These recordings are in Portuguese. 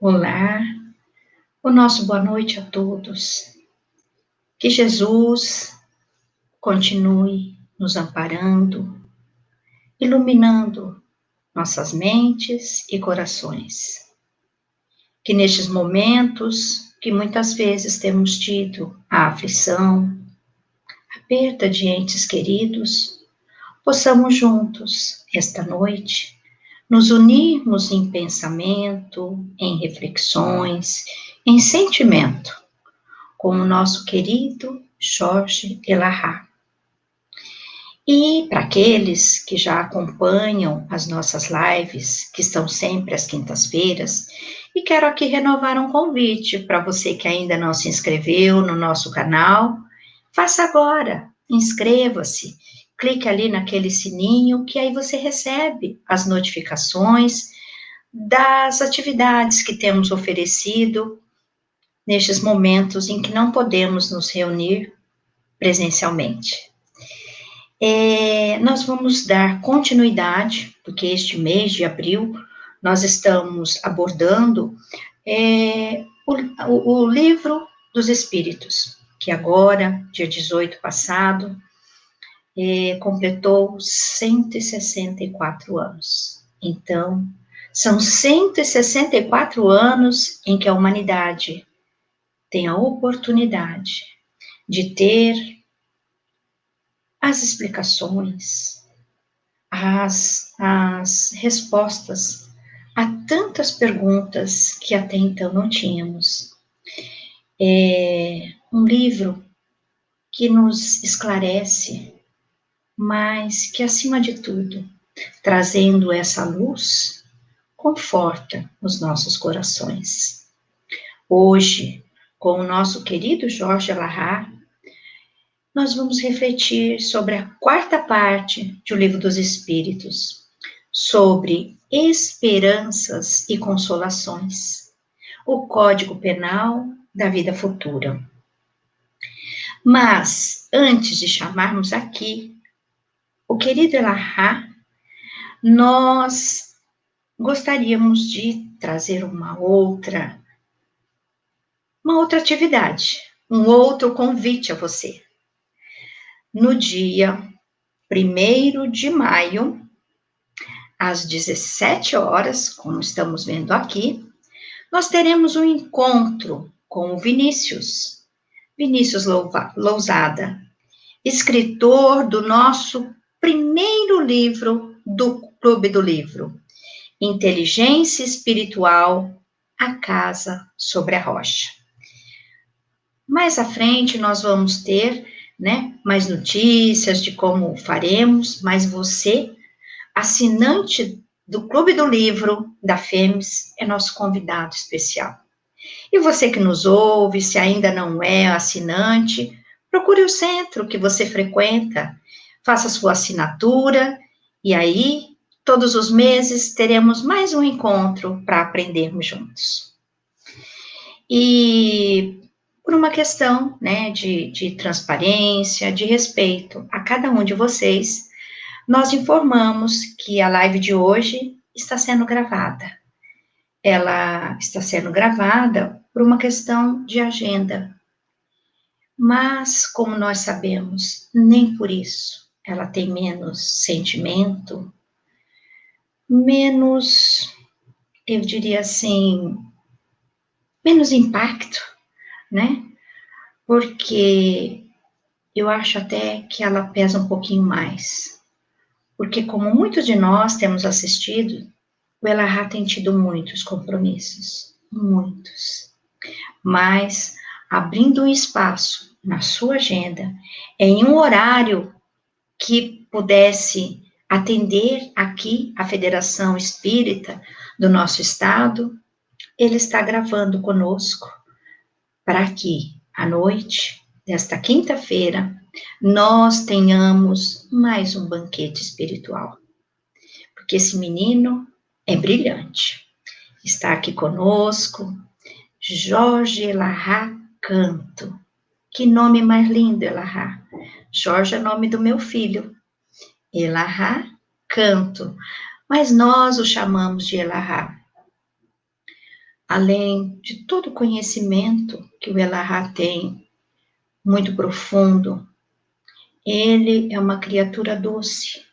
Olá, o nosso boa noite a todos. Que Jesus continue nos amparando, iluminando nossas mentes e corações. Que nestes momentos que muitas vezes temos tido a aflição, a perda de entes queridos, possamos juntos, esta noite, nos unirmos em pensamento, em reflexões, em sentimento, com o nosso querido Jorge Elahá. E para aqueles que já acompanham as nossas lives, que estão sempre às quintas-feiras, e quero aqui renovar um convite para você que ainda não se inscreveu no nosso canal, faça agora, inscreva-se, clique ali naquele sininho que aí você recebe as notificações das atividades que temos oferecido nestes momentos em que não podemos nos reunir presencialmente. Nós vamos dar continuidade, porque este mês de abril nós estamos abordando o livro dos Espíritos, que agora, dia 18 passado, completou 164 anos. Então, são 164 anos em que a humanidade tem a oportunidade de ter as explicações, as respostas a tantas perguntas que até então não tínhamos. É um livro que nos esclarece, mas que, acima de tudo, trazendo essa luz, conforta os nossos corações. Hoje, com o nosso querido Jorge Elahá, nós vamos refletir sobre a quarta parte do Livro dos Espíritos, sobre esperanças e consolações, o Código Penal da Vida Futura. Mas, antes de chamarmos aqui o querido Elahá, nós gostaríamos de trazer uma outra atividade, um outro convite a você. No dia 1º de maio, às 17 horas, como estamos vendo aqui, nós teremos um encontro com o Vinícius Lousada, escritor do nosso primeiro livro do Clube do Livro, Inteligência Espiritual, A Casa sobre a Rocha. Mais à frente nós vamos ter, mais notícias de como faremos, mas você, assinante do Clube do Livro da FEMS, é nosso convidado especial. E você que nos ouve, se ainda não é assinante, procure o centro que você frequenta, faça sua assinatura, e aí, todos os meses, teremos mais um encontro para aprendermos juntos. E por uma questão, de transparência, de respeito a cada um de vocês, nós informamos que a live de hoje está sendo gravada. Ela está sendo gravada por uma questão de agenda. Mas, como nós sabemos, nem por isso ela tem menos sentimento, menos, eu diria assim, menos impacto, Porque eu acho até que ela pesa um pouquinho mais. Porque como muitos de nós temos assistido, o Elahá tem tido muitos compromissos, muitos. Mas, abrindo um espaço na sua agenda, em um horário que pudesse atender aqui a Federação Espírita do nosso estado, ele está gravando conosco para que, à noite desta quinta-feira, nós tenhamos mais um banquete espiritual. Porque esse menino é brilhante. Está aqui conosco, Jorge Elahá Canto. Que nome mais lindo, Elahá. Jorge é nome do meu filho. Elahá Canto. Mas nós o chamamos de Elahá. além de todo o conhecimento que o Elahá tem, muito profundo, ele é uma criatura doce.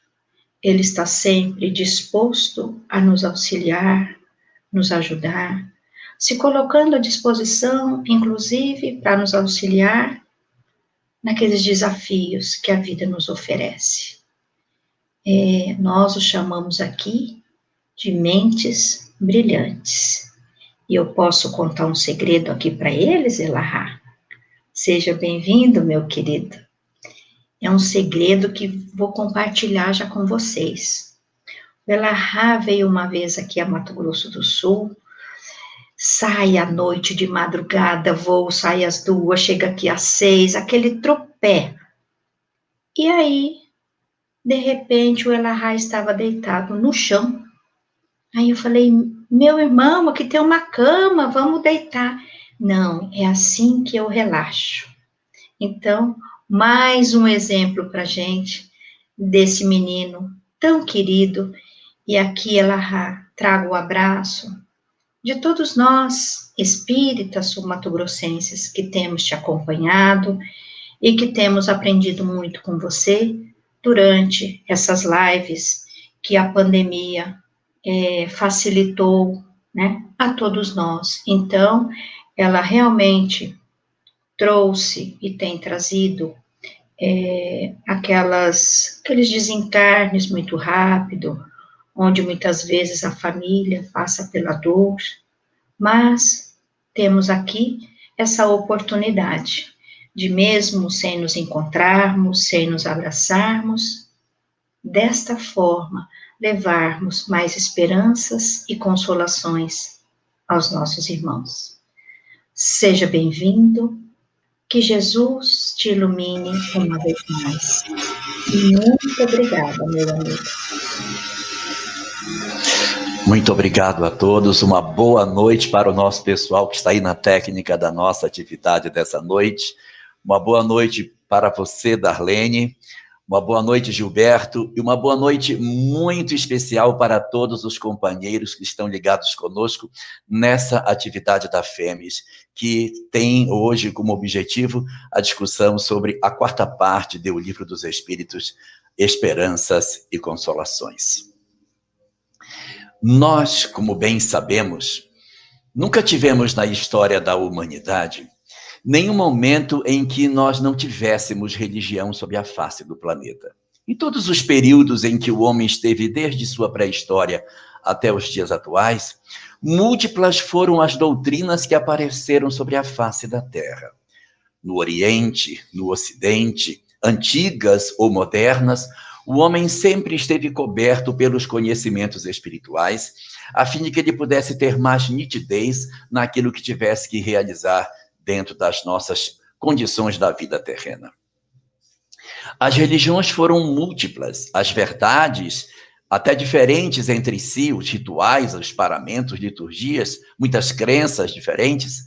Ele está sempre disposto a nos auxiliar, nos ajudar, se colocando à disposição, inclusive, para nos auxiliar naqueles desafios que a vida nos oferece. Nós o chamamos aqui de mentes brilhantes. E eu posso contar um segredo aqui para eles, Elahá? Seja bem-vindo, meu querido. É um segredo que vou compartilhar já com vocês. O Elahá veio uma vez aqui a Mato Grosso do Sul, sai à noite de madrugada, voo, sai às 2, chega aqui às 6, aquele tropé. E aí, de repente, o Elahá estava deitado no chão. Aí eu falei, meu irmão, aqui tem uma cama, vamos deitar. Não, é assim que eu relaxo. Então, mais um exemplo para gente desse menino tão querido. E aqui, Elahá, trago o abraço de todos nós, espíritas sul-mato-grossenses, que temos te acompanhado e que temos aprendido muito com você durante essas lives que a pandemia facilitou, né, a todos nós. Então, ela realmente trouxe e tem trazido aqueles desencarnes muito rápido, onde muitas vezes a família passa pela dor, mas temos aqui essa oportunidade de, mesmo sem nos encontrarmos, sem nos abraçarmos, desta forma, levarmos mais esperanças e consolações aos nossos irmãos. Seja bem-vindo, que Jesus te ilumine uma vez mais. Muito obrigada, meu amigo. Muito obrigado a todos, uma boa noite para o nosso pessoal que está aí na técnica da nossa atividade dessa noite. Uma boa noite para você, Darlene. Uma boa noite, Gilberto, e uma boa noite muito especial para todos os companheiros que estão ligados conosco nessa atividade da FEMES, que tem hoje como objetivo a discussão sobre a quarta parte do Livro dos Espíritos, Esperanças e Consolações. Nós, como bem sabemos, nunca tivemos na história da humanidade nenhum momento em que nós não tivéssemos religião sobre a face do planeta. Em todos os períodos em que o homem esteve, desde sua pré-história até os dias atuais, múltiplas foram as doutrinas que apareceram sobre a face da Terra. No Oriente, no Ocidente, antigas ou modernas, o homem sempre esteve coberto pelos conhecimentos espirituais, a fim de que ele pudesse ter mais nitidez naquilo que tivesse que realizar dentro das nossas condições da vida terrena. As religiões foram múltiplas, as verdades até diferentes entre si, os rituais, os paramentos, liturgias, muitas crenças diferentes,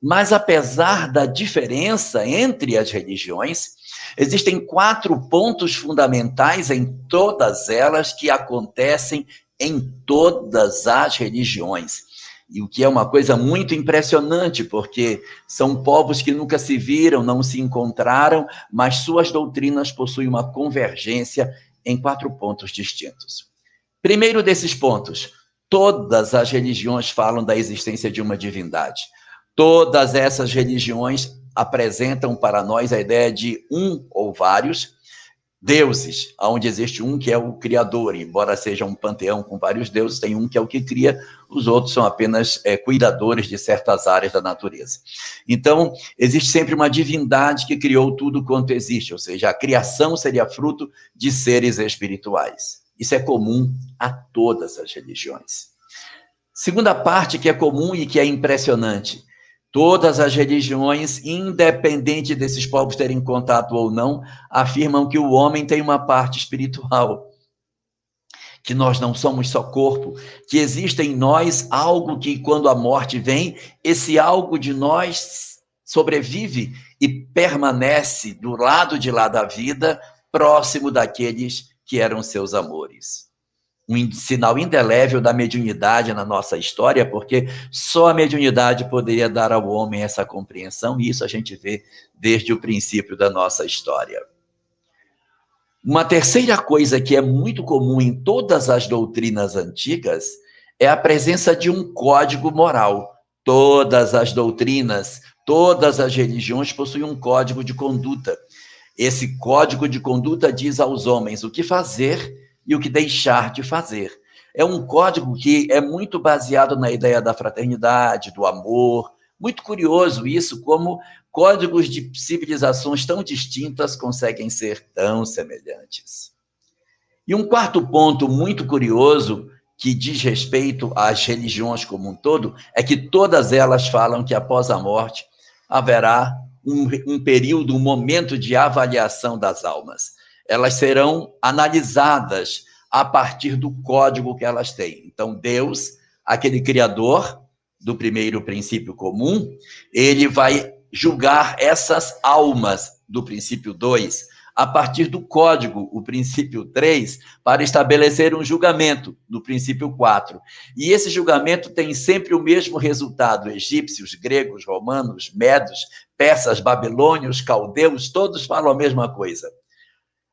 mas apesar da diferença entre as religiões, existem 4 pontos fundamentais em todas elas que acontecem em todas as religiões. E o que é uma coisa muito impressionante, porque são povos que nunca se viram, não se encontraram, mas suas doutrinas possuem uma convergência em 4 pontos distintos. Primeiro desses pontos, todas as religiões falam da existência de uma divindade. Todas essas religiões apresentam para nós a ideia de um ou vários deuses, onde existe um que é o criador, embora seja um panteão com vários deuses, tem um que é o que cria, os outros são apenas cuidadores de certas áreas da natureza. Então, existe sempre uma divindade que criou tudo quanto existe, ou seja, a criação seria fruto de seres espirituais. Isso é comum a todas as religiões. Segunda parte que é comum e que é impressionante, todas as religiões, independente desses povos terem contato ou não, afirmam que o homem tem uma parte espiritual, que nós não somos só corpo, que existe em nós algo que, quando a morte vem, esse algo de nós sobrevive e permanece do lado de lá da vida, próximo daqueles que eram seus amores. um sinal indelével da mediunidade na nossa história, porque só a mediunidade poderia dar ao homem essa compreensão, e isso a gente vê desde o princípio da nossa história. Uma terceira coisa que é muito comum em todas as doutrinas antigas é a presença de um código moral. Todas as doutrinas, todas as religiões possuem um código de conduta. Esse código de conduta diz aos homens o que fazer e o que deixar de fazer. É um código que é muito baseado na ideia da fraternidade, do amor. Muito curioso isso, como códigos de civilizações tão distintas conseguem ser tão semelhantes. E um quarto ponto muito curioso, que diz respeito às religiões como um todo, é que todas elas falam que após a morte haverá um período, um momento de avaliação das almas. Elas serão analisadas a partir do código que elas têm. Então, Deus, aquele criador do primeiro princípio comum, ele vai julgar essas almas do princípio 2 a partir do código, o princípio 3, para estabelecer um julgamento no princípio 4. E esse julgamento tem sempre o mesmo resultado. Egípcios, gregos, romanos, medos, persas, babilônios, caldeus, todos falam a mesma coisa.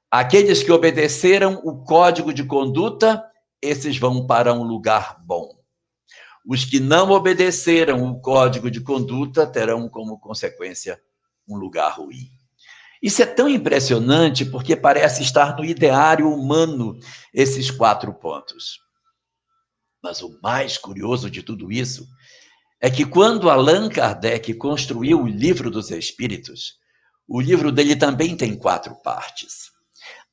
Aqueles que obedeceram o código de conduta, esses vão para um lugar bom. Os que não obedeceram o código de conduta terão como consequência um lugar ruim. Isso é tão impressionante porque parece estar no ideário humano esses 4 pontos. Mas o mais curioso de tudo isso é que quando Allan Kardec construiu o Livro dos Espíritos, o livro dele também tem 4 partes.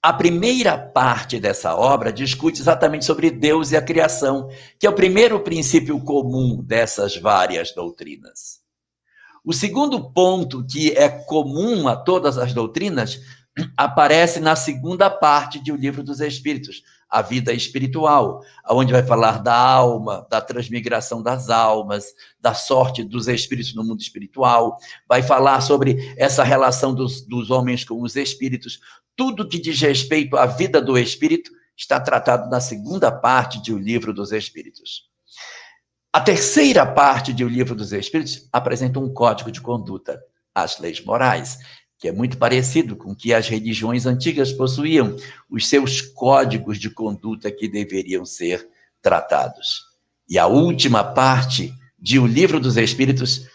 A primeira parte dessa obra discute exatamente sobre Deus e a criação, que é o primeiro princípio comum dessas várias doutrinas. O segundo ponto, que é comum a todas as doutrinas, aparece na segunda parte do Livro dos Espíritos, a vida espiritual, onde vai falar da alma, da transmigração das almas, da sorte dos espíritos no mundo espiritual, vai falar sobre essa relação dos homens com os espíritos. Tudo que diz respeito à vida do espírito está tratado na segunda parte do Livro dos Espíritos. A terceira parte do Livro dos Espíritos apresenta um código de conduta, as leis morais, que é muito parecido com o que as religiões antigas possuíam, os seus códigos de conduta que deveriam ser tratados. E a última parte do Livro dos Espíritos,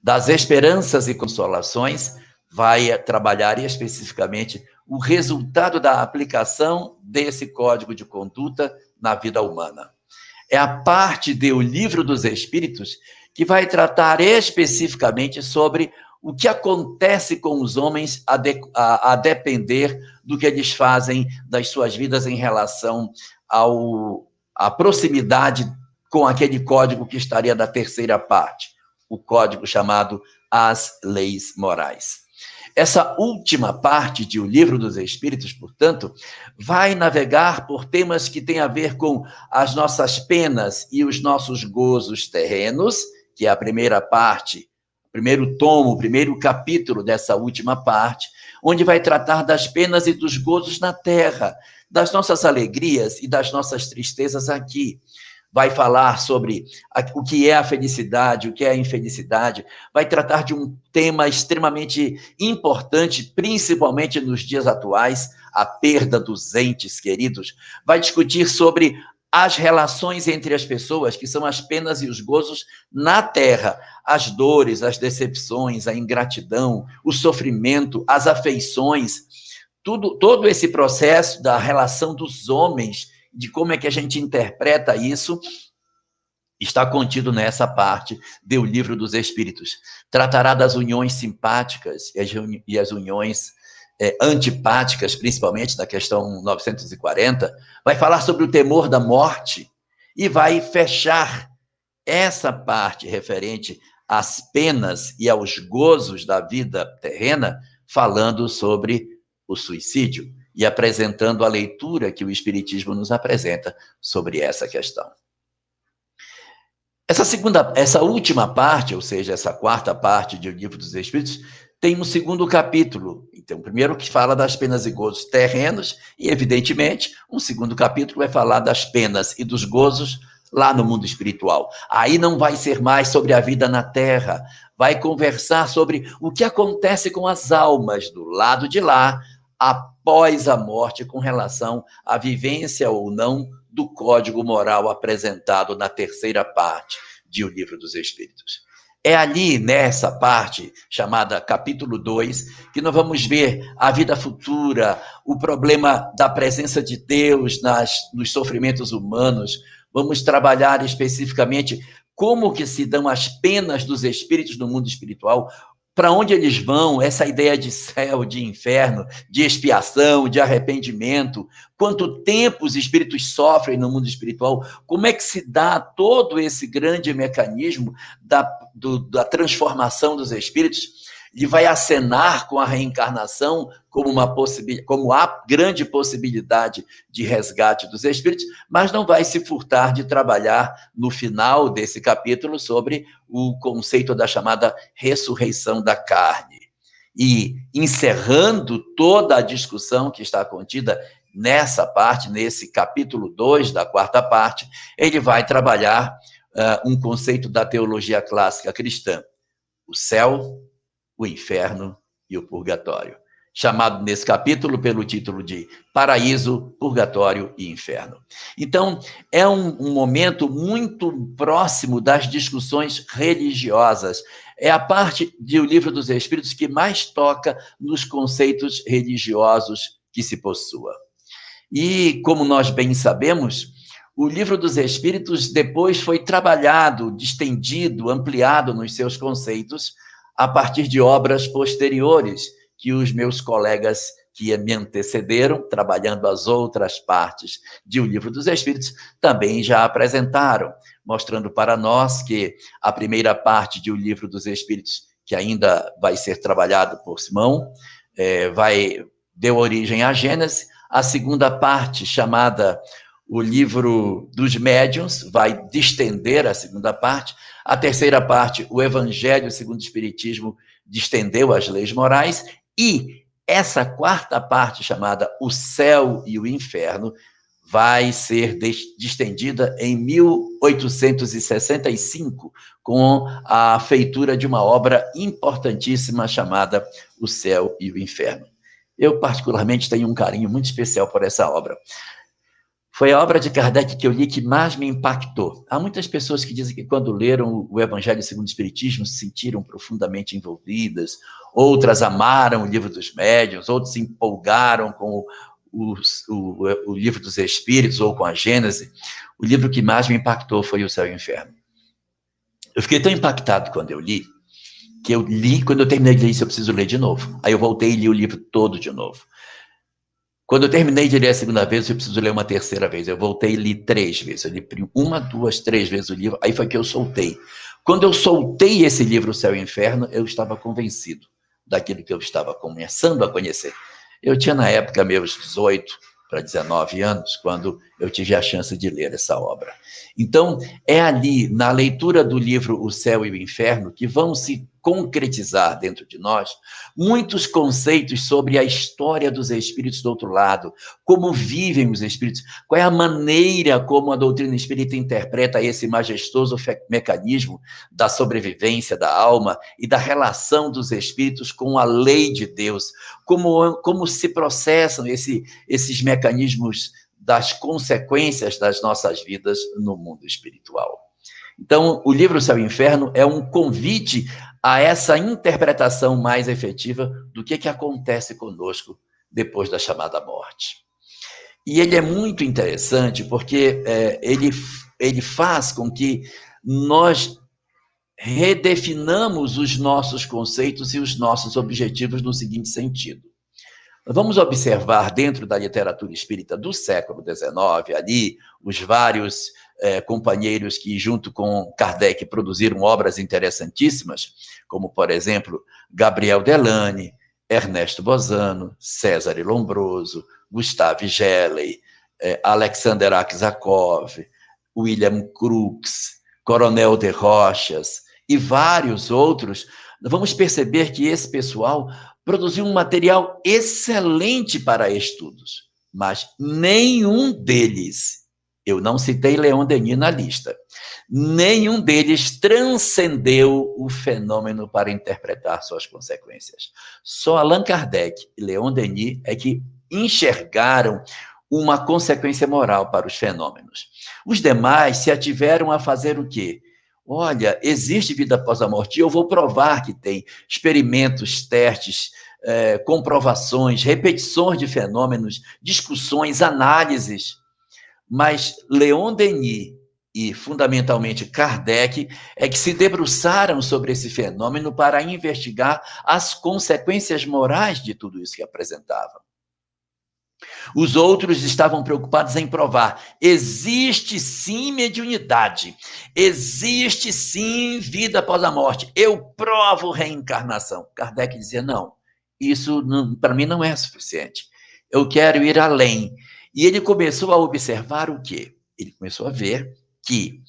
das esperanças e consolações, vai trabalhar especificamente o resultado da aplicação desse código de conduta na vida humana. É a parte do Livro dos Espíritos que vai tratar especificamente sobre o que acontece com os homens a depender do que eles fazem das suas vidas em relação à proximidade com aquele código que estaria na terceira parte, o código chamado As Leis Morais. Essa última parte do Livro dos Espíritos, portanto, vai navegar por temas que têm a ver com as nossas penas e os nossos gozos terrenos, que é a primeira parte, o primeiro tomo, o primeiro capítulo dessa última parte, onde vai tratar das penas e dos gozos na terra, das nossas alegrias e das nossas tristezas aqui. Vai falar sobre o que é a felicidade, o que é a infelicidade, vai tratar de um tema extremamente importante, principalmente nos dias atuais, a perda dos entes queridos, vai discutir sobre as relações entre as pessoas, que são as penas e os gozos na terra, as dores, as decepções, a ingratidão, o sofrimento, as afeições, todo esse processo da relação dos homens, de como é que a gente interpreta isso, está contido nessa parte do Livro dos Espíritos. Tratará das uniões simpáticas e as uniões antipáticas, principalmente na questão 940, vai falar sobre o temor da morte e vai fechar essa parte referente às penas e aos gozos da vida terrena, falando sobre o suicídio e apresentando a leitura que o Espiritismo nos apresenta sobre essa questão. Essa última parte, ou seja, essa quarta parte do Livro dos Espíritos, tem um segundo capítulo. Então, o primeiro que fala das penas e gozos terrenos, e, evidentemente, um segundo capítulo vai falar das penas e dos gozos lá no mundo espiritual. Aí não vai ser mais sobre a vida na Terra, vai conversar sobre o que acontece com as almas do lado de lá, após a morte, com relação à vivência ou não do código moral apresentado na terceira parte de O Livro dos Espíritos. É ali, nessa parte, chamada capítulo 2, que nós vamos ver a vida futura, o problema da presença de Deus nos sofrimentos humanos. Vamos trabalhar especificamente como que se dão as penas dos espíritos no mundo espiritual, para onde eles vão, essa ideia de céu, de inferno, de expiação, de arrependimento, quanto tempo os espíritos sofrem no mundo espiritual, como é que se dá todo esse grande mecanismo da transformação dos espíritos. Ele vai acenar com a reencarnação como a grande possibilidade de resgate dos espíritos, mas não vai se furtar de trabalhar no final desse capítulo sobre o conceito da chamada ressurreição da carne. E encerrando toda a discussão que está contida nessa parte, nesse capítulo 2 da quarta parte, ele vai trabalhar um conceito da teologia clássica cristã: o céu, o inferno e o purgatório, chamado nesse capítulo pelo título de Paraíso, Purgatório e Inferno. Então, é um momento muito próximo das discussões religiosas. É a parte do Livro dos Espíritos que mais toca nos conceitos religiosos que se possua. E, como nós bem sabemos, o Livro dos Espíritos depois foi trabalhado, distendido, ampliado nos seus conceitos a partir de obras posteriores que os meus colegas que me antecederam, trabalhando as outras partes de O Livro dos Espíritos, também já apresentaram, mostrando para nós que a primeira parte de O Livro dos Espíritos, que ainda vai ser trabalhado por Simão, deu origem à Gênese. A segunda parte, chamada O Livro dos Médiuns, vai distender a segunda parte. A terceira parte, o Evangelho segundo o Espiritismo, distendeu as leis morais. E essa quarta parte, chamada O Céu e o Inferno, vai ser distendida em 1865, com a feitura de uma obra importantíssima chamada O Céu e o Inferno. Eu, particularmente, tenho um carinho muito especial por essa obra. Foi a obra de Kardec que eu li que mais me impactou. Há muitas pessoas que dizem que quando leram o Evangelho segundo o Espiritismo se sentiram profundamente envolvidas, outras amaram o Livro dos Médiuns, outros se empolgaram com o Livro dos Espíritos ou com a Gênese. O livro que mais me impactou foi O Céu e o Inferno. Eu fiquei tão impactado quando eu li, que eu li, quando eu terminei de ler isso, eu preciso ler de novo. Aí eu voltei e li o livro todo de novo. Quando eu terminei de ler a segunda vez, eu preciso ler uma terceira vez. Eu voltei e li 3 vezes. Eu li 1, 2, 3 vezes o livro, aí foi que eu soltei. Quando eu soltei esse livro, O Céu e o Inferno, eu estava convencido daquilo que eu estava começando a conhecer. Eu tinha, na época, meus 18 para 19 anos, quando eu tive a chance de ler essa obra. Então, é ali, na leitura do livro O Céu e o Inferno, que vão se concretizar dentro de nós muitos conceitos sobre a história dos espíritos do outro lado, como vivem os espíritos, qual é a maneira como a doutrina espírita interpreta esse majestoso mecanismo da sobrevivência da alma e da relação dos espíritos com a lei de Deus, como se processam esses mecanismos das consequências das nossas vidas no mundo espiritual. Então, o livro Céu e Inferno é um convite a essa interpretação mais efetiva do que acontece conosco depois da chamada morte. E ele é muito interessante porque ele faz com que nós redefinamos os nossos conceitos e os nossos objetivos no seguinte sentido. Vamos observar dentro da literatura espírita do século XIX, ali, os vários companheiros que, junto com Kardec, produziram obras interessantíssimas, como, por exemplo, Gabriel Delane, Ernesto Bozano, César Lombroso, Gustave Gelley, Alexander Aksakov, William Crookes, Coronel de Rochas e vários outros, vamos perceber que esse pessoal produziu um material excelente para estudos, mas nenhum deles, eu não citei Leon Denis na lista, nenhum deles transcendeu o fenômeno para interpretar suas consequências. Só Allan Kardec e Leon Denis é que enxergaram uma consequência moral para os fenômenos. Os demais se ativeram a fazer o quê? Olha, existe vida após a morte, e eu vou provar que tem experimentos, testes, comprovações, repetições de fenômenos, discussões, análises. Mas Leon Denis e, fundamentalmente, Kardec é que se debruçaram sobre esse fenômeno para investigar as consequências morais de tudo isso que apresentavam. Os outros estavam preocupados em provar: existe sim mediunidade, existe sim vida após a morte, eu provo reencarnação. Kardec dizia: não, isso para mim não é suficiente, eu quero ir além. E ele começou a observar o quê? Ele começou a ver que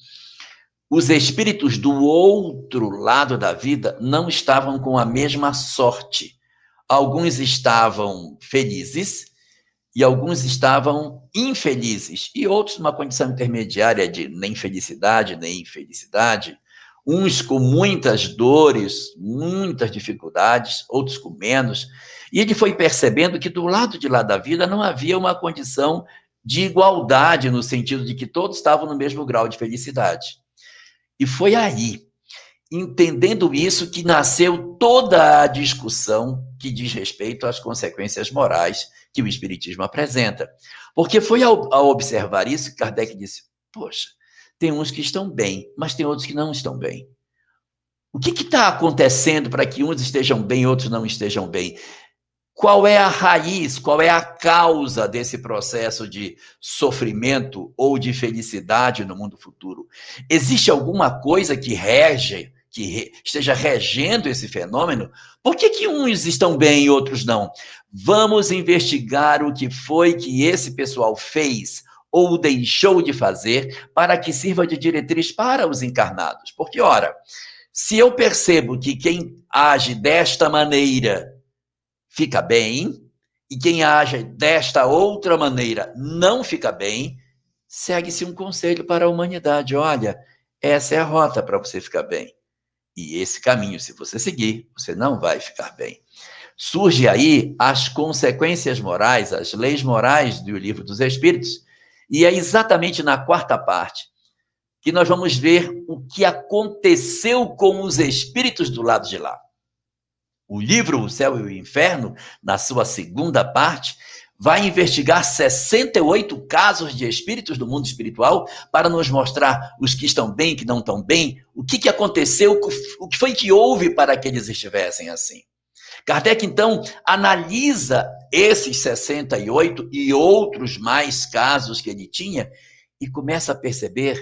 os espíritos do outro lado da vida não estavam com a mesma sorte. Alguns estavam felizes e alguns estavam infelizes, e outros numa condição intermediária de nem felicidade, nem infelicidade, uns com muitas dores, muitas dificuldades, outros com menos, e ele foi percebendo que do lado de lá da vida não havia uma condição de igualdade, no sentido de que todos estavam no mesmo grau de felicidade. E foi aí, entendendo isso, que nasceu toda a discussão que diz respeito às consequências morais que o Espiritismo apresenta. Porque foi ao observar isso que Kardec disse: poxa, tem uns que estão bem, mas tem outros que não estão bem. O que está acontecendo para que uns estejam bem e outros não estejam bem? Qual é a raiz, qual é a causa desse processo de sofrimento ou de felicidade no mundo futuro? Existe alguma coisa que rege, esteja regendo esse fenômeno? Por que uns estão bem e outros não? Vamos investigar o que foi que esse pessoal fez ou deixou de fazer para que sirva de diretriz para os encarnados. Porque, ora, se eu percebo que quem age desta maneira fica bem, e quem age desta outra maneira não fica bem, segue-se um conselho para a humanidade: olha, essa é a rota para você ficar bem. E esse caminho, se você seguir, você não vai ficar bem. Surge aí as consequências morais, as leis morais do Livro dos Espíritos, e é exatamente na quarta parte que nós vamos ver o que aconteceu com os espíritos do lado de lá. O livro O Céu e o Inferno, na sua segunda parte, vai investigar 68 casos de espíritos do mundo espiritual para nos mostrar os que estão bem, que não estão bem, o que aconteceu, o que foi que houve para que eles estivessem assim. Kardec, então, analisa esses 68 e outros mais casos que ele tinha e começa a perceber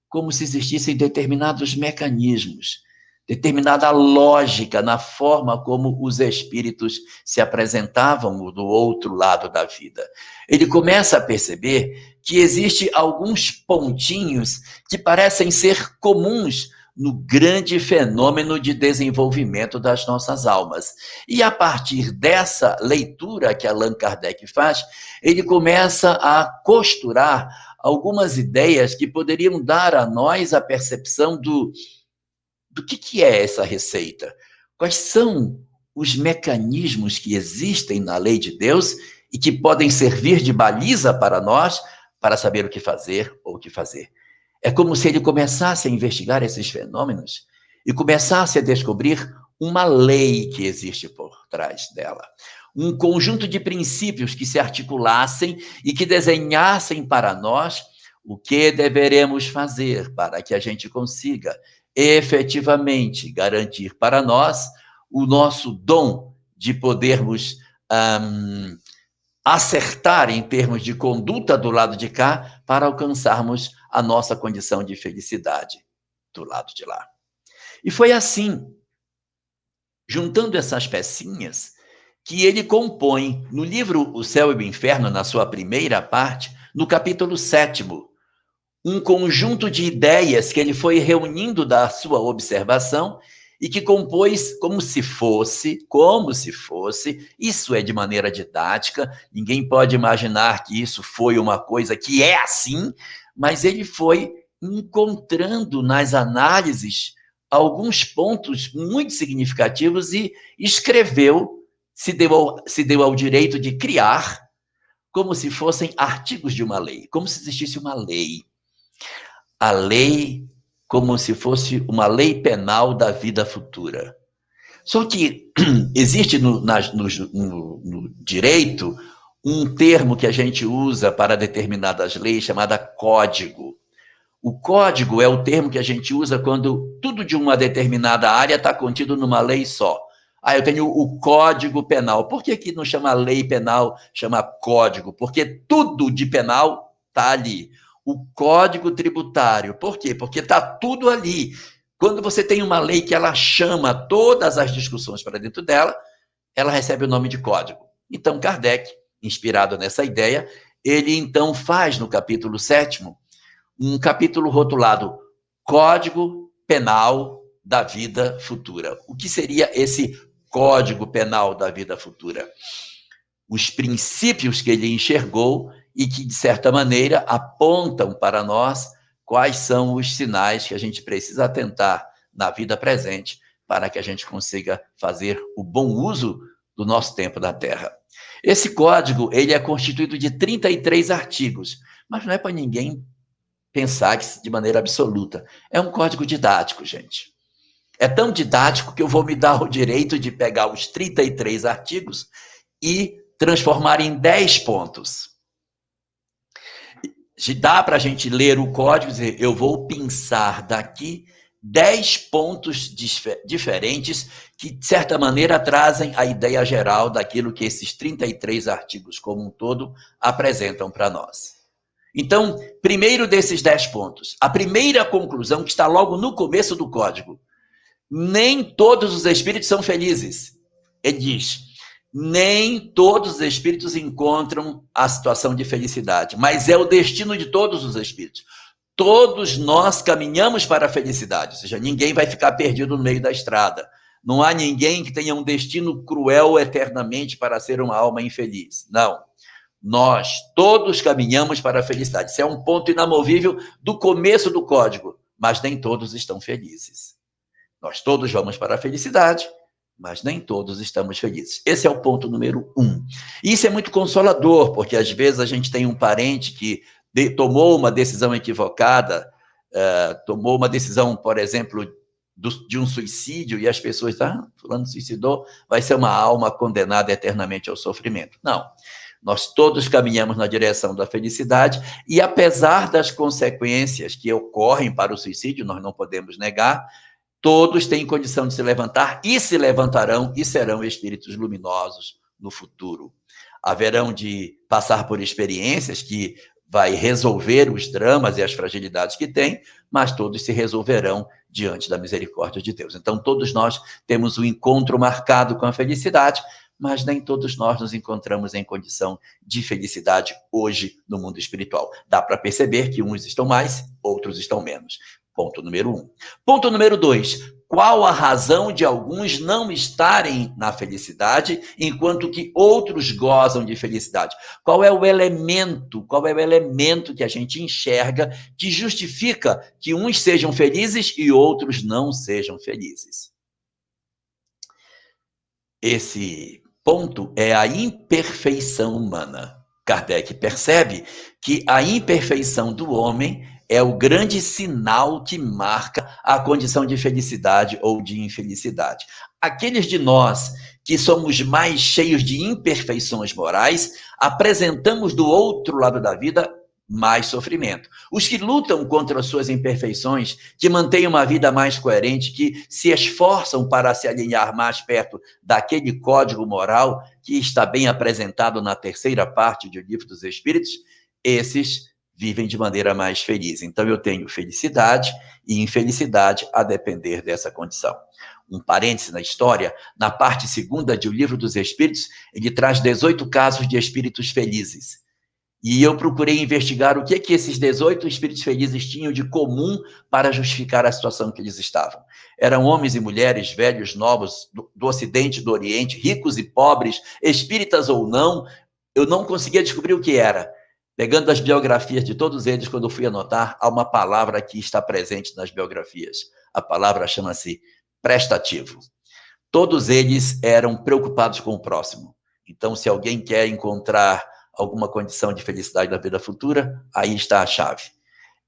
como se existissem determinados mecanismos, determinada lógica na forma como os espíritos se apresentavam do outro lado da vida. Ele começa a perceber que existe alguns pontinhos que parecem ser comuns no grande fenômeno de desenvolvimento das nossas almas. E a partir dessa leitura que Allan Kardec faz, ele começa a costurar algumas ideias que poderiam dar a nós a percepção do que é essa receita? Quais são os mecanismos que existem na lei de Deus e que podem servir de baliza para nós para saber o que fazer ou o que fazer? É como se ele começasse a investigar esses fenômenos e começasse a descobrir uma lei que existe por trás dela. Um conjunto de princípios que se articulassem e que desenhassem para nós o que deveremos fazer para que a gente consiga efetivamente garantir para nós o nosso dom de podermos acertar em termos de conduta do lado de cá para alcançarmos a nossa condição de felicidade do lado de lá. E foi assim, juntando essas pecinhas, que ele compõe no livro O Céu e o Inferno, na sua primeira parte, no capítulo 7º, um conjunto de ideias que ele foi reunindo da sua observação e que compôs como se fosse, isso é de maneira didática, ninguém pode imaginar que isso foi uma coisa que é assim, mas ele foi encontrando nas análises alguns pontos muito significativos e escreveu, se deu ao direito de criar como se fossem artigos de uma lei, como se existisse uma lei. A lei como se fosse uma lei penal da vida futura. Só que existe no direito um termo que a gente usa para determinadas leis chamada código. O código é o termo que a gente usa quando tudo de uma determinada área está contido numa lei só. Ah, eu tenho o Código Penal. Por que que não chama lei penal, chama código? Porque tudo de penal está ali. O Código Tributário. Por quê? Porque está tudo ali. Quando você tem uma lei que ela chama todas as discussões para dentro dela, ela recebe o nome de código. Então, Kardec, inspirado nessa ideia, ele então faz no capítulo 7º um capítulo rotulado Código Penal da Vida Futura. O que seria esse Código Penal da Vida Futura? Os princípios que ele enxergou e que, de certa maneira, apontam para nós quais são os sinais que a gente precisa atentar na vida presente para que a gente consiga fazer o bom uso do nosso tempo na Terra. Esse código ele é constituído de 33 artigos, mas não é para ninguém pensar que de maneira absoluta. É um código didático, gente. É tão didático que eu vou me dar o direito de pegar os 33 artigos e transformar em 10 pontos. Dá para a gente ler o código e dizer, eu vou pensar daqui 10 pontos diferentes que, de certa maneira, trazem a ideia geral daquilo que esses 33 artigos como um todo apresentam para nós. Então, primeiro desses 10 pontos, a primeira conclusão que está logo no começo do código, nem todos os espíritos são felizes. Ele diz, nem todos os espíritos encontram a situação de felicidade, mas é o destino de todos os espíritos. Todos nós caminhamos para a felicidade, ou seja, ninguém vai ficar perdido no meio da estrada. Não há ninguém que tenha um destino cruel eternamente para ser uma alma infeliz. Não. Nós todos caminhamos para a felicidade. Isso é um ponto inamovível do começo do código, mas nem todos estão felizes. Nós todos vamos para a felicidade, mas nem todos estamos felizes. Esse é o ponto número 1. E isso é muito consolador, porque às vezes a gente tem um parente que tomou uma decisão equivocada, tomou uma decisão, por exemplo, de um suicídio, e as pessoas dizem, fulano suicidou, vai ser uma alma condenada eternamente ao sofrimento. Não. Nós todos caminhamos na direção da felicidade e, apesar das consequências que ocorrem para o suicídio, nós não podemos negar, todos têm condição de se levantar e se levantarão e serão espíritos luminosos no futuro. Haverão de passar por experiências que vai resolver os dramas e as fragilidades que têm, mas todos se resolverão diante da misericórdia de Deus. Então, todos nós temos um encontro marcado com a felicidade, mas nem todos nós nos encontramos em condição de felicidade hoje no mundo espiritual. Dá para perceber que uns estão mais, outros estão menos. Ponto número 1. Ponto número 2. Qual a razão de alguns não estarem na felicidade, enquanto que outros gozam de felicidade? Qual é o elemento que a gente enxerga que justifica que uns sejam felizes e outros não sejam felizes? Esse ponto é a imperfeição humana. Kardec percebe que a imperfeição do homem é o grande sinal que marca a condição de felicidade ou de infelicidade. Aqueles de nós que somos mais cheios de imperfeições morais, apresentamos do outro lado da vida mais sofrimento. Os que lutam contra as suas imperfeições, que mantêm uma vida mais coerente, que se esforçam para se alinhar mais perto daquele código moral que está bem apresentado na terceira parte do Livro dos Espíritos, esses vivem de maneira mais feliz. Então, eu tenho felicidade e infelicidade a depender dessa condição. Um parêntese na história, na parte segunda do Livro dos Espíritos, ele traz 18 casos de espíritos felizes. E eu procurei investigar o que esses 18 espíritos felizes tinham de comum para justificar a situação que eles estavam. Eram homens e mulheres, velhos, novos, do Ocidente, do Oriente, ricos e pobres, espíritas ou não. Eu não conseguia descobrir o que era. Pegando as biografias de todos eles, quando eu fui anotar, há uma palavra que está presente nas biografias. A palavra chama-se prestativo. Todos eles eram preocupados com o próximo. Então, se alguém quer encontrar alguma condição de felicidade na vida futura, aí está a chave.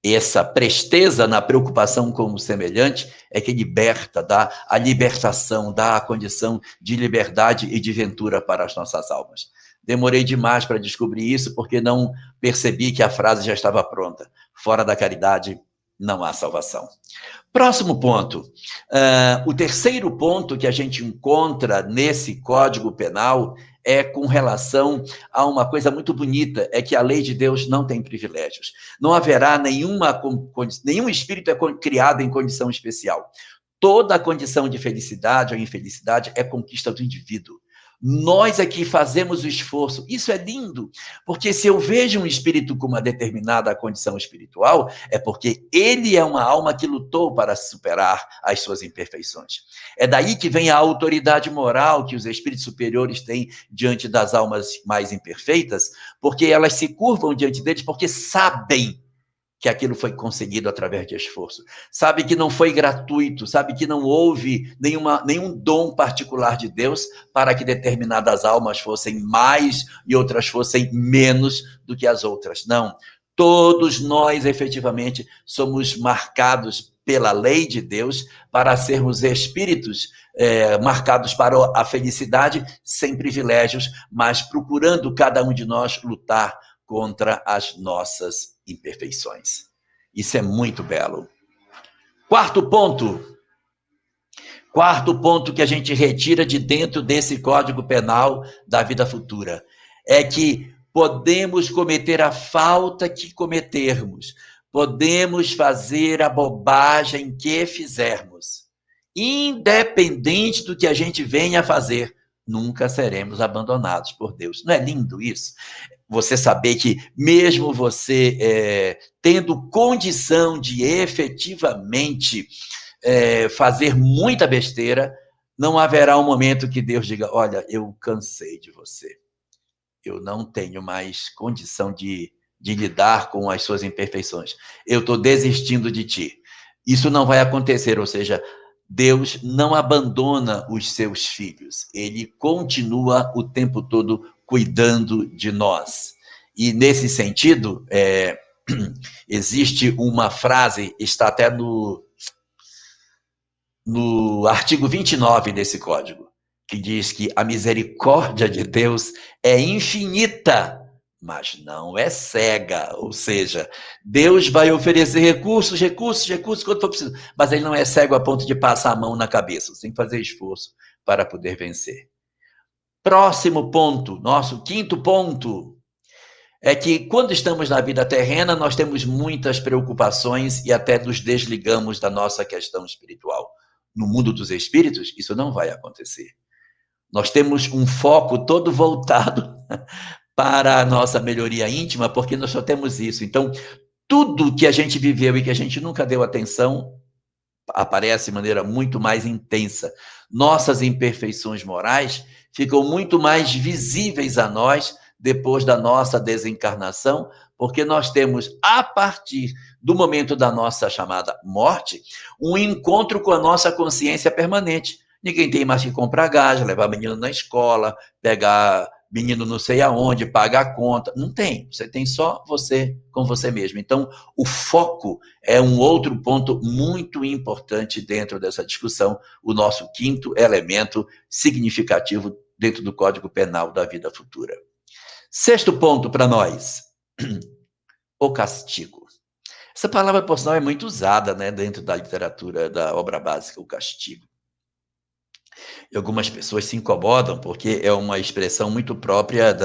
Essa presteza na preocupação com o semelhante é que liberta, dá a libertação, dá a condição de liberdade e de ventura para as nossas almas. Demorei demais para descobrir isso, porque não percebi que a frase já estava pronta. Fora da caridade, não há salvação. Próximo ponto. O terceiro ponto que a gente encontra nesse Código Penal é com relação a uma coisa muito bonita, é que a lei de Deus não tem privilégios. Não haverá nenhum espírito é criado em condição especial. Toda a condição de felicidade ou infelicidade é conquista do indivíduo. Nós aqui fazemos o esforço. Isso é lindo, porque se eu vejo um espírito com uma determinada condição espiritual, é porque ele é uma alma que lutou para superar as suas imperfeições. É daí que vem a autoridade moral que os espíritos superiores têm diante das almas mais imperfeitas, porque elas se curvam diante deles porque sabem que aquilo foi conseguido através de esforço. Sabe que não foi gratuito, sabe que não houve nenhum dom particular de Deus para que determinadas almas fossem mais e outras fossem menos do que as outras. Não. Todos nós, efetivamente, somos marcados pela lei de Deus para sermos espíritos marcados para a felicidade, sem privilégios, mas procurando cada um de nós lutar contra as nossas imperfeições. Isso é muito belo. Quarto ponto que a gente retira de dentro desse Código Penal da vida futura é que podemos cometer a falta que cometermos, podemos fazer a bobagem que fizermos, independente do que a gente venha a fazer, nunca seremos abandonados por Deus. Não é lindo isso? Você saber que mesmo você tendo condição de efetivamente fazer muita besteira, não haverá um momento que Deus diga, olha, eu cansei de você. Eu não tenho mais condição de lidar com as suas imperfeições. Eu estou desistindo de ti. Isso não vai acontecer, ou seja, Deus não abandona os seus filhos. Ele continua o tempo todo cuidando de nós. E, nesse sentido, existe uma frase, está até no artigo 29 desse código, que diz que a misericórdia de Deus é infinita, mas não é cega. Ou seja, Deus vai oferecer recursos quando for preciso, mas ele não é cego a ponto de passar a mão na cabeça. Você tem que fazer esforço para poder vencer. Próximo ponto, nosso quinto ponto, é que quando estamos na vida terrena, nós temos muitas preocupações e até nos desligamos da nossa questão espiritual. No mundo dos espíritos, isso não vai acontecer. Nós temos um foco todo voltado para a nossa melhoria íntima, porque nós só temos isso. Então, tudo que a gente viveu e que a gente nunca deu atenção aparece de maneira muito mais intensa. Nossas imperfeições morais ficam muito mais visíveis a nós depois da nossa desencarnação, porque nós temos, a partir do momento da nossa chamada morte, um encontro com a nossa consciência permanente. Ninguém tem mais que comprar gás, levar menino na escola, pegar menino não sei aonde, pagar a conta. Não tem. Você tem só você com você mesmo. Então, o foco é um outro ponto muito importante dentro dessa discussão, o nosso quinto elemento significativo dentro do Código Penal da vida futura. Sexto ponto para nós, o castigo. Essa palavra, por sinal, é muito usada, né, dentro da literatura da obra básica, o castigo. E algumas pessoas se incomodam porque é uma expressão muito própria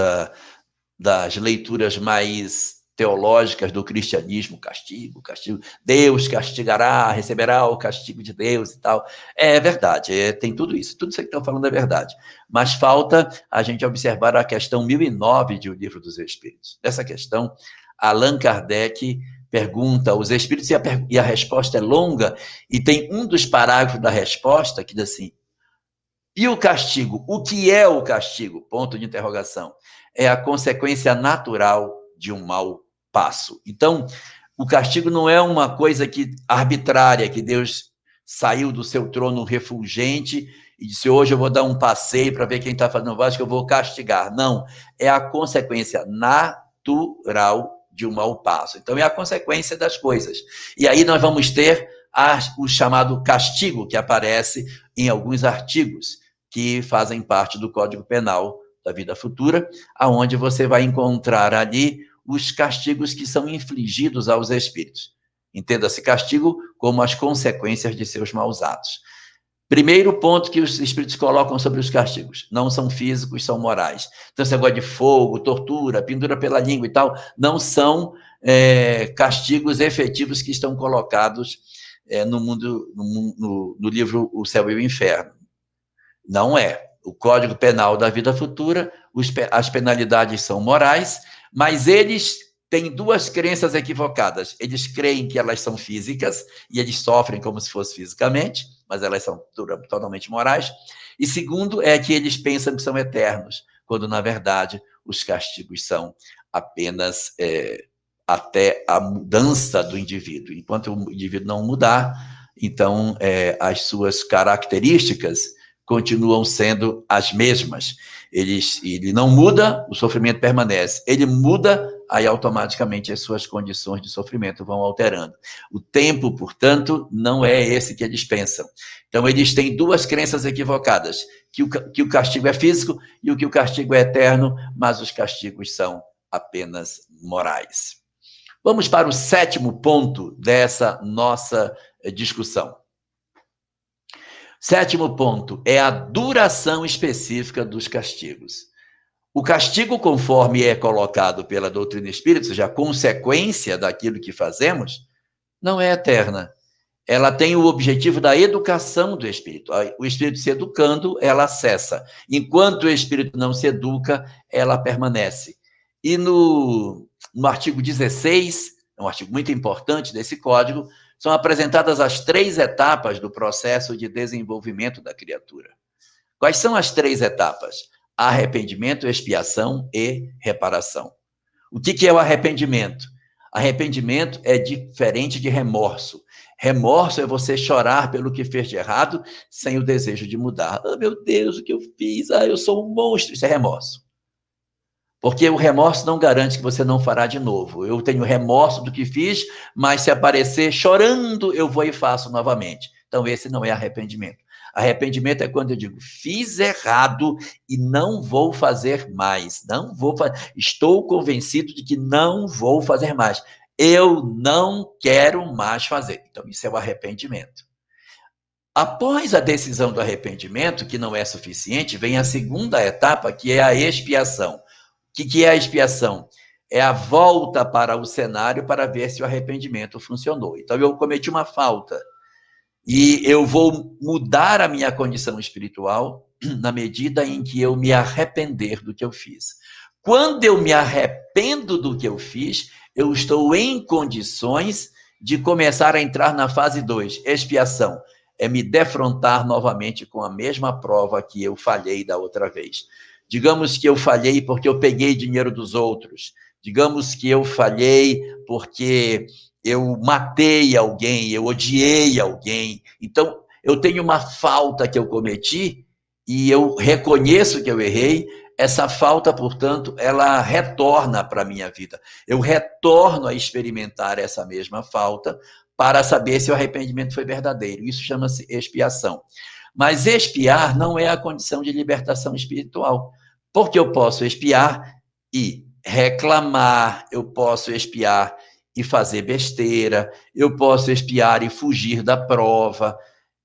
das leituras mais teológicas do cristianismo, castigo, castigo, Deus castigará, receberá o castigo de Deus e tal. É verdade, tem tudo isso que estão falando é verdade. Mas falta a gente observar a questão 1009 de O Livro dos Espíritos. Nessa questão, Allan Kardec pergunta aos espíritos, e a resposta é longa, e tem um dos parágrafos da resposta que diz assim: e o castigo? O que é o castigo? Ponto de interrogação. É a consequência natural de um mau passo. Então, o castigo não é uma coisa arbitrária, que Deus saiu do seu trono refulgente e disse: hoje eu vou dar um passeio para ver quem está fazendo acho que eu vou castigar. Não, é a consequência natural de um mau passo. Então, é a consequência das coisas. E aí nós vamos ter o chamado castigo, que aparece em alguns artigos que fazem parte do Código Penal da Vida Futura, aonde você vai encontrar ali os castigos que são infligidos aos espíritos. Entenda-se castigo como as consequências de seus maus atos. Primeiro ponto que os espíritos colocam sobre os castigos: não são físicos, são morais. Então, esse negócio de fogo, tortura, pendura pela língua e tal, não são castigos efetivos que estão colocados no livro O Céu e o Inferno. Não é. O Código Penal da Vida Futura, as penalidades são morais, mas eles têm duas crenças equivocadas. Eles creem que elas são físicas, e eles sofrem como se fosse fisicamente, mas elas são totalmente morais. E segundo, é que eles pensam que são eternos, quando, na verdade, os castigos são apenas até a mudança do indivíduo. Enquanto o indivíduo não mudar, então as suas características continuam sendo as mesmas. Ele não muda, o sofrimento permanece. Ele muda, aí automaticamente as suas condições de sofrimento vão alterando. O tempo, portanto, não é esse que eles pensam. Então, eles têm duas crenças equivocadas: que o castigo é físico e que o castigo é eterno, mas os castigos são apenas morais. Vamos para o 7º ponto dessa nossa discussão. 7º ponto é a duração específica dos castigos. O castigo, conforme é colocado pela doutrina espírita, ou seja, a consequência daquilo que fazemos, não é eterna. Ela tem o objetivo da educação do espírito. O espírito se educando, ela cessa. Enquanto o espírito não se educa, ela permanece. E no artigo 16, é um artigo muito importante desse código, são apresentadas as 3 etapas do processo de desenvolvimento da criatura. Quais são as 3 etapas? Arrependimento, expiação e reparação. O que é o arrependimento? Arrependimento é diferente de remorso. Remorso é você chorar pelo que fez de errado sem o desejo de mudar. Oh, meu Deus, o que eu fiz? Eu sou um monstro. Isso é remorso. Porque o remorso não garante que você não fará de novo. Eu tenho remorso do que fiz, mas se aparecer chorando, eu vou e faço novamente. Então, esse não é arrependimento. Arrependimento é quando eu digo: fiz errado e não vou fazer mais. Estou convencido de que não vou fazer mais. Eu não quero mais fazer. Então, isso é o arrependimento. Após a decisão do arrependimento, que não é suficiente, vem a segunda etapa, que é a expiação. O que é a expiação? É a volta para o cenário para ver se o arrependimento funcionou. Então, eu cometi uma falta e eu vou mudar a minha condição espiritual na medida em que eu me arrepender do que eu fiz. Quando eu me arrependo do que eu fiz, eu estou em condições de começar a entrar na fase 2, expiação. É me defrontar novamente com a mesma prova que eu falhei da outra vez. Digamos que eu falhei porque eu peguei dinheiro dos outros. Digamos que eu falhei porque eu matei alguém, eu odiei alguém. Então, eu tenho uma falta que eu cometi e eu reconheço que eu errei. Essa falta, portanto, ela retorna para a minha vida. Eu retorno a experimentar essa mesma falta para saber se o arrependimento foi verdadeiro. Isso chama-se expiação. Mas expiar não é a condição de libertação espiritual, porque eu posso expiar e reclamar, eu posso expiar e fazer besteira, eu posso expiar e fugir da prova.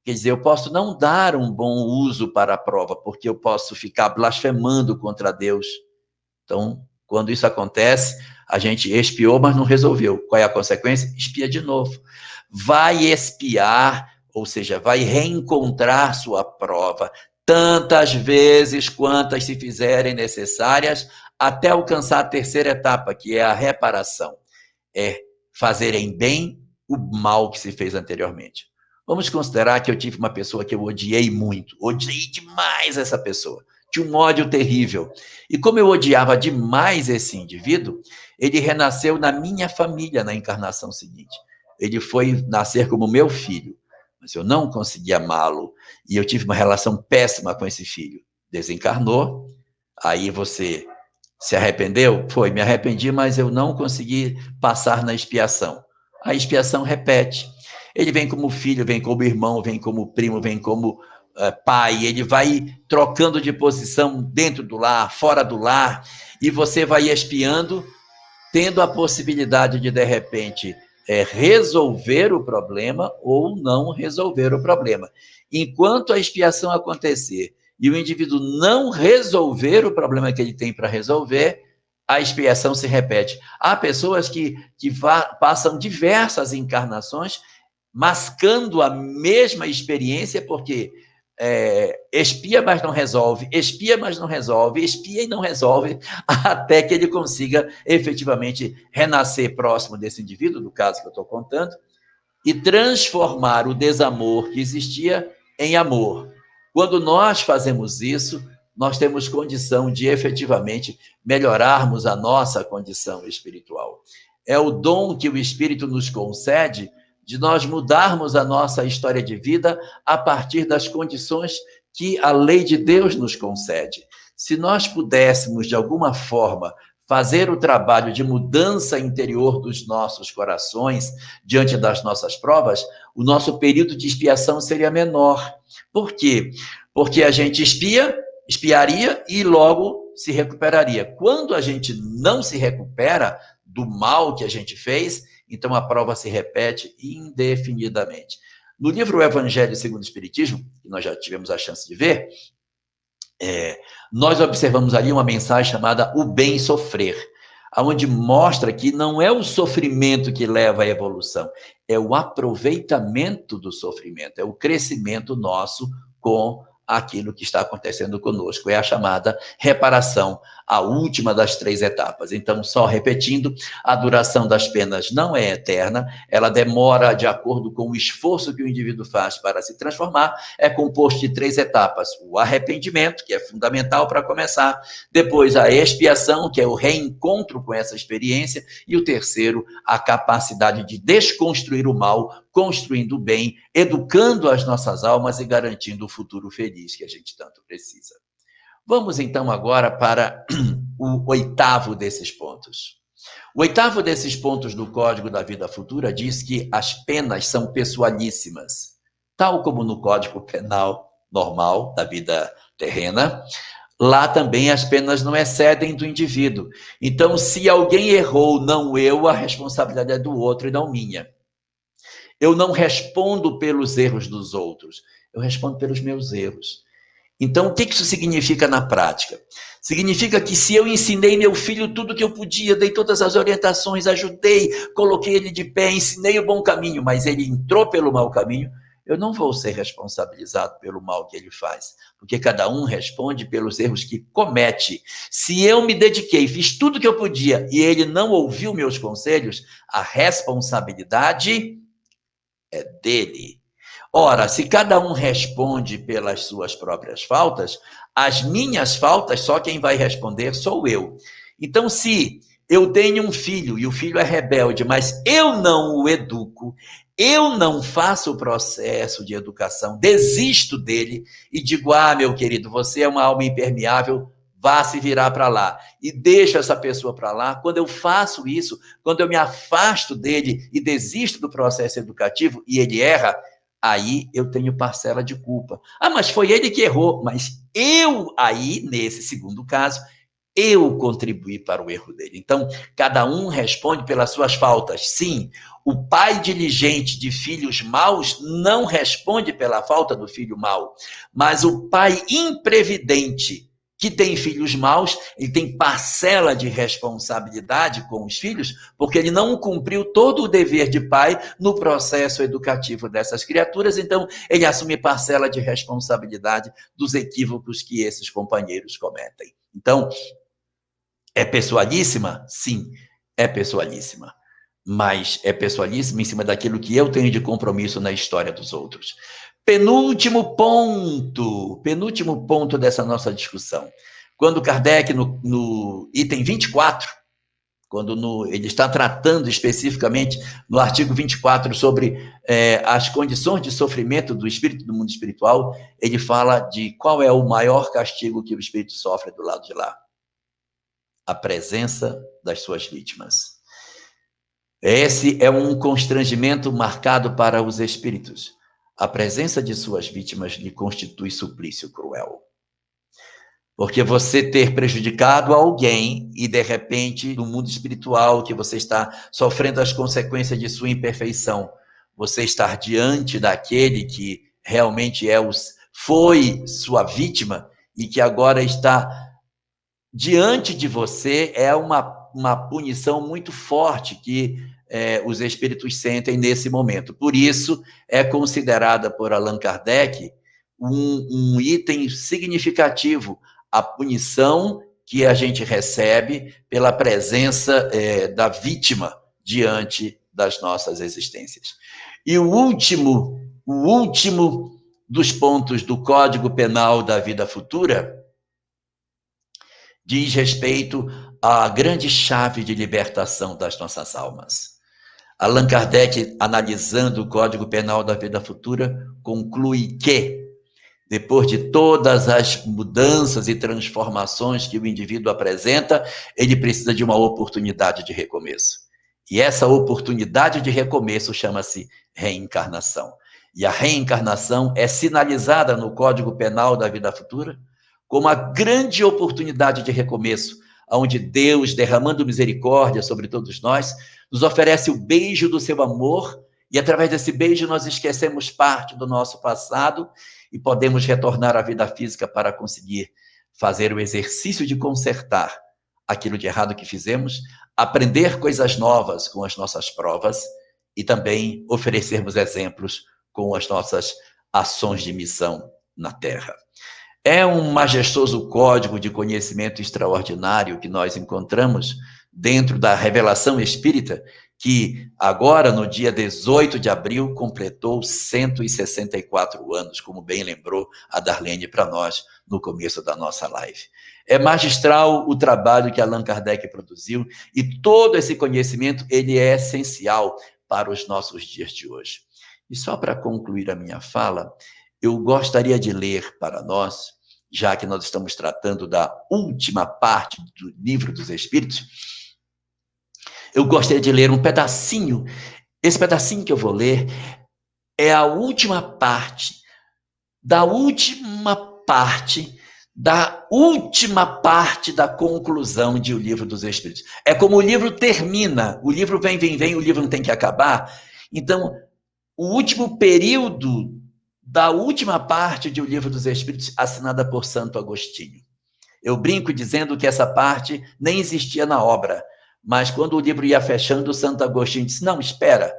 Quer dizer, eu posso não dar um bom uso para a prova, porque eu posso ficar blasfemando contra Deus. Então, Quando isso acontece, a gente expiou, mas não resolveu. Qual é a consequência? Expia de novo. Vai expiar, ou seja, vai reencontrar sua prova tantas vezes quantas se fizerem necessárias até alcançar a terceira etapa, que é a reparação. É fazerem bem o mal que se fez anteriormente. Vamos considerar que eu tive uma pessoa que eu odiei muito, odiei demais essa pessoa, tinha um ódio terrível. E como eu odiava demais esse indivíduo, ele renasceu na minha família na encarnação seguinte. Ele foi nascer como meu filho, mas eu não consegui amá-lo e eu tive uma relação péssima com esse filho. Desencarnou, aí você se arrependeu? Foi, me arrependi, mas eu não consegui passar na expiação. A expiação repete. Ele vem como filho, vem como irmão, vem como primo, vem como pai. Ele vai trocando de posição dentro do lar, fora do lar, e você vai expiando, tendo a possibilidade de repente, resolver o problema ou não resolver o problema. Enquanto a expiação acontecer e o indivíduo não resolver o problema que ele tem para resolver, a expiação se repete. Há pessoas que passam diversas encarnações mascando a mesma experiência, porque expia, mas não resolve, expia, mas não resolve, expia e não resolve, até que ele consiga efetivamente renascer próximo desse indivíduo, do caso que eu estou contando, e transformar o desamor que existia em amor. Quando nós fazemos isso, nós temos condição de efetivamente melhorarmos a nossa condição espiritual. É o dom que o Espírito nos concede de nós mudarmos a nossa história de vida a partir das condições que a lei de Deus nos concede. Se nós pudéssemos, de alguma forma, fazer o trabalho de mudança interior dos nossos corações diante das nossas provas, o nosso período de expiação seria menor. Por quê? Porque a gente expiaria e logo se recuperaria. Quando a gente não se recupera do mal que a gente fez, então a prova se repete indefinidamente. No livro O Evangelho segundo o Espiritismo, que nós já tivemos a chance de ver, nós observamos ali uma mensagem chamada O Bem Sofrer, onde mostra que não é o sofrimento que leva à evolução, é o aproveitamento do sofrimento, é o crescimento nosso com aquilo que está acontecendo conosco, é a chamada reparação, a última das 3 etapas. Então, só repetindo, a duração das penas não é eterna, ela demora de acordo com o esforço que o indivíduo faz para se transformar, é composto de 3 etapas, o arrependimento, que é fundamental para começar, depois a expiação, que é o reencontro com essa experiência, e o terceiro, a capacidade de desconstruir o mal, construindo o bem, educando as nossas almas e garantindo o futuro feliz que a gente tanto precisa. Vamos então agora para o 8º desses pontos. O 8º desses pontos do Código da Vida Futura diz que as penas são pessoalíssimas, tal como no Código Penal normal da vida terrena. Lá também as penas não excedem do indivíduo. Então, se alguém errou, não eu, a responsabilidade é do outro e não minha. Eu não respondo pelos erros dos outros, eu respondo pelos meus erros. Então, o que isso significa na prática? Significa que se eu ensinei meu filho tudo que eu podia, dei todas as orientações, ajudei, coloquei ele de pé, ensinei o bom caminho, mas ele entrou pelo mau caminho, eu não vou ser responsabilizado pelo mal que ele faz, porque cada um responde pelos erros que comete. Se eu me dediquei, fiz tudo que eu podia e ele não ouviu meus conselhos, a responsabilidade é dele. Ora, se cada um responde pelas suas próprias faltas, as minhas faltas, só quem vai responder sou eu. Então, se eu tenho um filho e o filho é rebelde, mas eu não o educo, eu não faço o processo de educação, desisto dele e digo, meu querido, você é uma alma impermeável, vá se virar para lá. E deixo essa pessoa para lá. Quando eu faço isso, quando eu me afasto dele e desisto do processo educativo e ele erra, aí eu tenho parcela de culpa. Mas foi ele que errou. Mas eu aí, nesse segundo caso, eu contribuí para o erro dele. Então, cada um responde pelas suas faltas. Sim, o pai diligente de filhos maus não responde pela falta do filho mau, mas o pai imprevidente que tem filhos maus, ele tem parcela de responsabilidade com os filhos, porque ele não cumpriu todo o dever de pai no processo educativo dessas criaturas, então ele assume parcela de responsabilidade dos equívocos que esses companheiros cometem. Então, é pessoalíssima? Sim, é pessoalíssima. Mas é pessoalíssima em cima daquilo que eu tenho de compromisso na história dos outros. Penúltimo ponto dessa nossa discussão. Quando Kardec, no item 24, quando ele está tratando especificamente no artigo 24 sobre as condições de sofrimento do espírito do mundo espiritual, ele fala de qual é o maior castigo que o espírito sofre do lado de lá. A presença das suas vítimas. Esse é um constrangimento marcado para os espíritos. A presença de suas vítimas lhe constitui suplício cruel. Porque você ter prejudicado alguém e, de repente, no mundo espiritual, que você está sofrendo as consequências de sua imperfeição, você estar diante daquele que realmente foi sua vítima e que agora está diante de você, é uma punição muito forte que os espíritos sentem nesse momento. Por isso, é considerada por Allan Kardec um item significativo, a punição que a gente recebe pela presença da vítima diante das nossas existências. E o último dos pontos do Código Penal da Vida Futura diz respeito à grande chave de libertação das nossas almas. Allan Kardec, analisando o Código Penal da Vida Futura, conclui que, depois de todas as mudanças e transformações que o indivíduo apresenta, ele precisa de uma oportunidade de recomeço. E essa oportunidade de recomeço chama-se reencarnação. E a reencarnação é sinalizada no Código Penal da Vida Futura como a grande oportunidade de recomeço, onde Deus, derramando misericórdia sobre todos nós, nos oferece o beijo do seu amor, e através desse beijo nós esquecemos parte do nosso passado e podemos retornar à vida física para conseguir fazer o exercício de consertar aquilo de errado que fizemos, aprender coisas novas com as nossas provas e também oferecermos exemplos com as nossas ações de missão na Terra. É um majestoso código de conhecimento extraordinário que nós encontramos dentro da revelação espírita, que agora, no dia 18 de abril, completou 164 anos, como bem lembrou a Darlene para nós no começo da nossa live. É magistral o trabalho que Allan Kardec produziu e todo esse conhecimento ele é essencial para os nossos dias de hoje. E só para concluir a minha fala, eu gostaria de ler para nós, já que nós estamos tratando da última parte do Livro dos Espíritos, eu gostaria de ler um pedacinho. Esse pedacinho que eu vou ler é a última parte da conclusão de O Livro dos Espíritos. É como o livro termina, o livro vem, o livro não tem que acabar. Então, o último período da última parte de O Livro dos Espíritos, assinada por Santo Agostinho. Eu brinco dizendo que essa parte nem existia na obra, mas quando o livro ia fechando, Santo Agostinho disse, não, espera,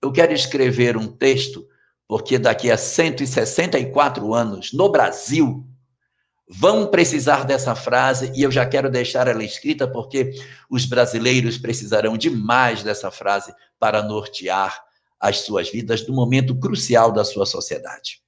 eu quero escrever um texto, porque daqui a 164 anos, no Brasil, vão precisar dessa frase, e eu já quero deixar ela escrita, porque os brasileiros precisarão demais dessa frase para nortear as suas vidas no momento crucial da sua sociedade.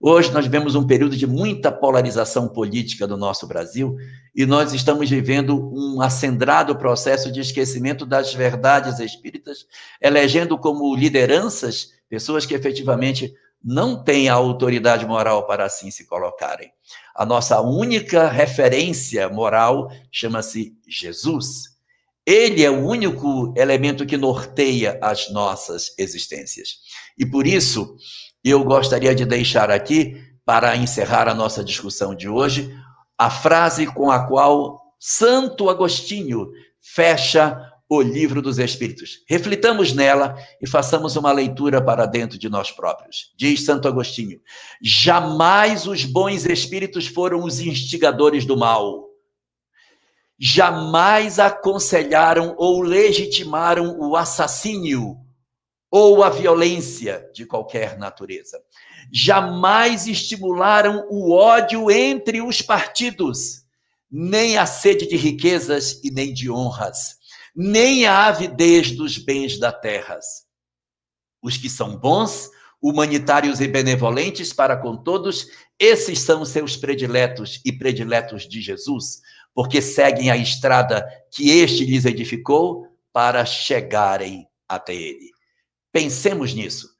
Hoje nós vivemos um período de muita polarização política do nosso Brasil e nós estamos vivendo um acendrado processo de esquecimento das verdades espíritas, elegendo como lideranças pessoas que efetivamente não têm a autoridade moral para assim se colocarem. A nossa única referência moral chama-se Jesus. Ele é o único elemento que norteia as nossas existências. E por isso, eu gostaria de deixar aqui, para encerrar a nossa discussão de hoje, a frase com a qual Santo Agostinho fecha o Livro dos Espíritos. Reflitamos nela e façamos uma leitura para dentro de nós próprios. Diz Santo Agostinho: jamais os bons espíritos foram os instigadores do mal. Jamais aconselharam ou legitimaram o assassínio ou a violência de qualquer natureza. Jamais estimularam o ódio entre os partidos, nem a sede de riquezas e nem de honras, nem a avidez dos bens da terra. Os que são bons, humanitários e benevolentes para com todos, esses são seus prediletos e prediletos de Jesus, porque seguem a estrada que este lhes edificou para chegarem até ele. Pensemos nisso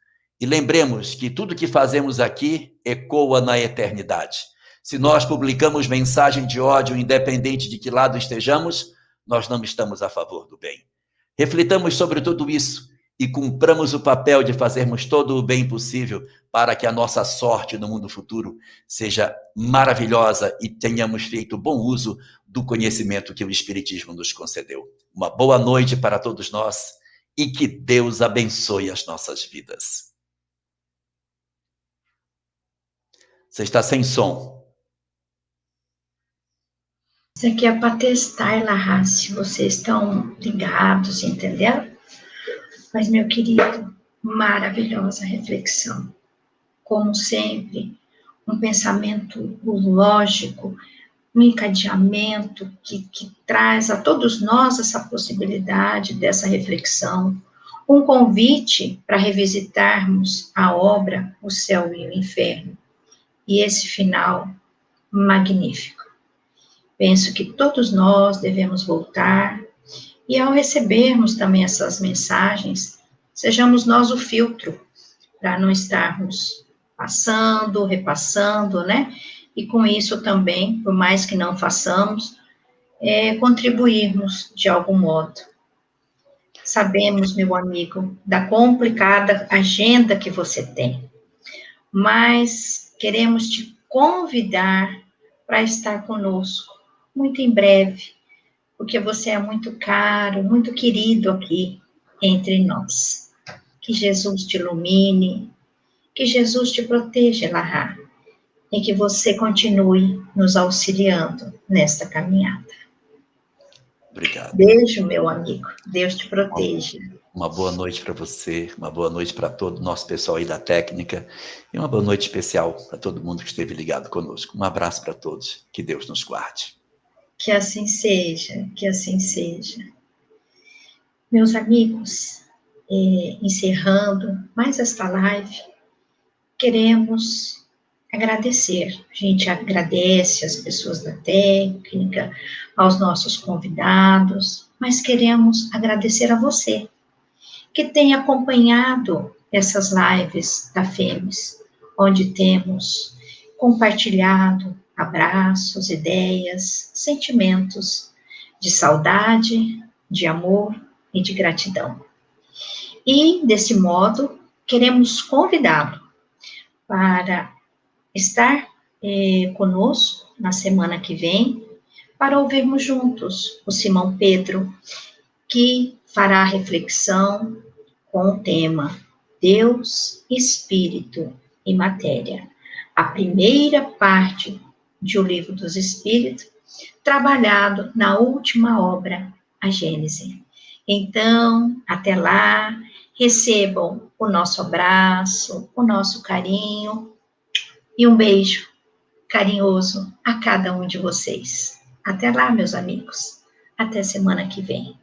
e lembremos que tudo que fazemos aqui ecoa na eternidade. Se nós publicamos mensagem de ódio, independente de que lado estejamos, nós não estamos a favor do bem. Reflitamos sobre tudo isso e cumpramos o papel de fazermos todo o bem possível para que a nossa sorte no mundo futuro seja maravilhosa e tenhamos feito bom uso do conhecimento que o Espiritismo nos concedeu. Uma boa noite para todos nós e que Deus abençoe as nossas vidas. Você está sem som. Isso aqui é para testar, Lahá, se vocês estão ligados, entendeu? Mas, meu querido, maravilhosa reflexão. Como sempre, um pensamento lógico, um encadeamento que traz a todos nós essa possibilidade dessa reflexão, um convite para revisitarmos a obra O Céu e o Inferno, e esse final magnífico. Penso que todos nós devemos voltar, e ao recebermos também essas mensagens, sejamos nós o filtro, para não estarmos passando, repassando, né? E com isso também, por mais que não façamos, contribuirmos de algum modo. Sabemos, meu amigo, da complicada agenda que você tem, mas queremos te convidar para estar conosco muito em breve, porque você é muito caro, muito querido aqui entre nós. Que Jesus te ilumine, que Jesus te proteja, Lahá, e que você continue nos auxiliando nesta caminhada. Obrigado. Beijo, meu amigo. Deus te proteja. Uma boa noite para você, uma boa noite para todo o nosso pessoal aí da técnica e uma boa noite especial para todo mundo que esteve ligado conosco. Um abraço para todos. Que Deus nos guarde. Que assim seja, que assim seja. Meus amigos, encerrando mais esta live, queremos agradecer. A gente agradece as pessoas da técnica, aos nossos convidados, mas queremos agradecer a você, que tem acompanhado essas lives da FEMES, onde temos compartilhado abraços, ideias, sentimentos de saudade, de amor e de gratidão. E, desse modo, queremos convidá-lo para estar conosco na semana que vem, para ouvirmos juntos o Simão Pedro, que fará a reflexão com o tema Deus, Espírito e Matéria. A primeira parte de O Livro dos Espíritos, trabalhado na última obra, a Gênese. Então, até lá, recebam o nosso abraço, o nosso carinho e um beijo carinhoso a cada um de vocês. Até lá, meus amigos. Até semana que vem.